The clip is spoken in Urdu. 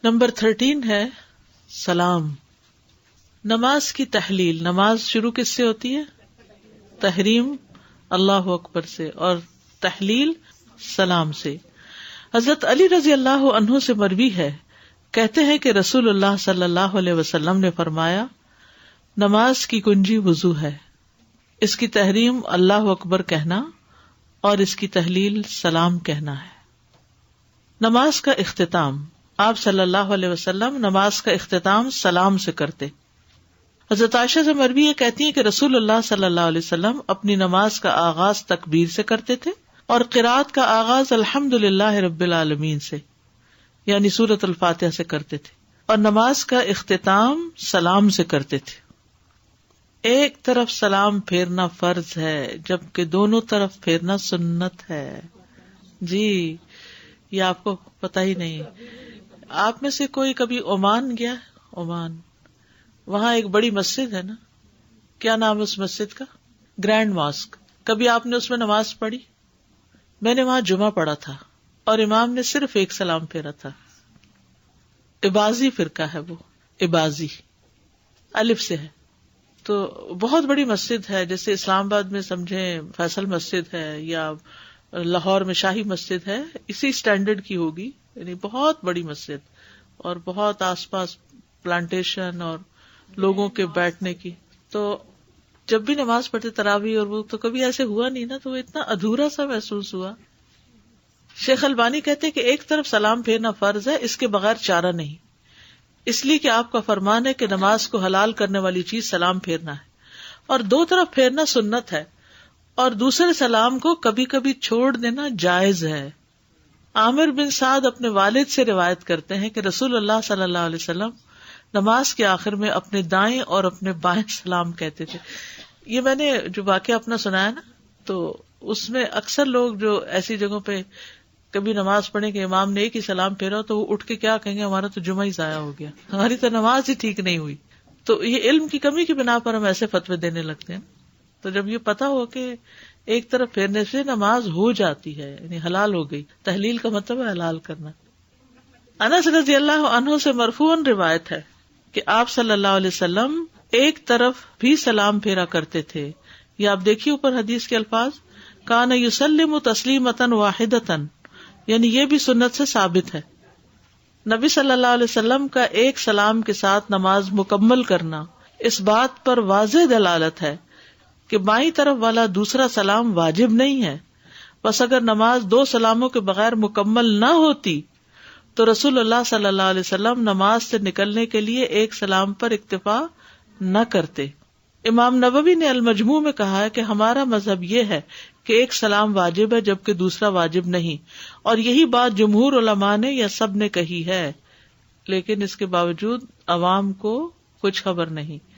نمبر 13 ہے سلام. نماز کی تحلیل. نماز شروع کس سے ہوتی ہے؟ تحریم اللہ اکبر سے اور تحلیل سلام سے. حضرت علی رضی اللہ عنہ سے مروی ہے، کہتے ہیں کہ رسول اللہ صلی اللہ علیہ وسلم نے فرمایا، نماز کی کنجی وضو ہے، اس کی تحریم اللہ اکبر کہنا اور اس کی تحلیل سلام کہنا ہے. نماز کا اختتام. آپ صلی اللہ علیہ وسلم نماز کا اختتام سلام سے کرتے. حضرت عائشہ سے مروی ہے، کہتی ہیں کہ رسول اللہ صلی اللہ علیہ وسلم اپنی نماز کا آغاز تکبیر سے کرتے تھے اور قرات کا آغاز الحمدللہ رب العالمین سے یعنی سورۃ الفاتحہ سے کرتے تھے، اور نماز کا اختتام سلام سے کرتے تھے. ایک طرف سلام پھیرنا فرض ہے جبکہ دونوں طرف پھیرنا سنت ہے. جی یہ آپ کو پتہ ہی نہیں. آپ میں سے کوئی کبھی عمان گیا؟ عمان، وہاں ایک بڑی مسجد ہے نا، کیا نام ہے اس مسجد کا؟ Grand Mosque. کبھی آپ نے اس میں نماز پڑھی؟ میں نے وہاں جمعہ پڑھا تھا اور امام نے صرف ایک سلام پھیرا تھا. عباضی فرقہ ہے وہ، عباضی الف سے ہے. تو بہت بڑی مسجد ہے، جیسے اسلام آباد میں سمجھیں فیصل مسجد ہے یا لاہور میں شاہی مسجد ہے، اسی سٹینڈرڈ کی ہوگی. یعنی بہت بڑی مسجد اور بہت آس پاس پلانٹیشن اور لوگوں کے بیٹھنے کی. تو جب بھی نماز پڑھتے تراویح اور وہ، تو کبھی ایسے ہوا نہیں نا، تو وہ اتنا ادھورا سا محسوس ہوا. شیخ البانی کہتے کہ ایک طرف سلام پھیرنا فرض ہے، اس کے بغیر چارہ نہیں، اس لیے کہ آپ کا فرمان ہے کہ نماز کو حلال کرنے والی چیز سلام پھیرنا ہے، اور دو طرف پھیرنا سنت ہے، اور دوسرے سلام کو کبھی کبھی چھوڑ دینا جائز ہے. عامر بن سعد اپنے والد سے روایت کرتے ہیں کہ رسول اللہ صلی اللہ علیہ وسلم نماز کے آخر میں اپنے دائیں اور اپنے بائیں سلام کہتے تھے. یہ میں نے جو واقعہ اپنا سنایا نا، تو اس میں اکثر لوگ جو ایسی جگہوں پہ کبھی نماز پڑھیں کہ امام نے ایک ہی سلام پھیرا تو وہ اٹھ کے کیا کہیں گے، ہمارا تو جمعہ ہی ضائع ہو گیا، ہماری تو نماز ہی ٹھیک نہیں ہوئی. تو یہ علم کی کمی کی بنا پر ہم ایسے فتوے دینے لگتے ہیں. تو جب یہ پتا ہو کہ ایک طرف پھیرنے سے نماز ہو جاتی ہے، یعنی حلال ہو گئی. تحلیل کا مطلب ہے حلال کرنا. انس رضی اللہ عنہ سے مرفوعاً روایت ہے کہ آپ صلی اللہ علیہ وسلم ایک طرف بھی سلام پھیرا کرتے تھے. یہ آپ دیکھیے اوپر حدیث کے الفاظ، کان یسلم تسلیمۃ واحدۃ، یعنی یہ بھی سنت سے ثابت ہے. نبی صلی اللہ علیہ وسلم کا ایک سلام کے ساتھ نماز مکمل کرنا اس بات پر واضح دلالت ہے کہ بائیں طرف والا دوسرا سلام واجب نہیں ہے. بس اگر نماز دو سلاموں کے بغیر مکمل نہ ہوتی تو رسول اللہ صلی اللہ علیہ وسلم نماز سے نکلنے کے لیے ایک سلام پر اکتفا نہ کرتے. امام نووی نے المجموع میں کہا ہے کہ ہمارا مذہب یہ ہے کہ ایک سلام واجب ہے جبکہ دوسرا واجب نہیں، اور یہی بات جمہور علماء نے یا سب نے کہی ہے، لیکن اس کے باوجود عوام کو کچھ خبر نہیں.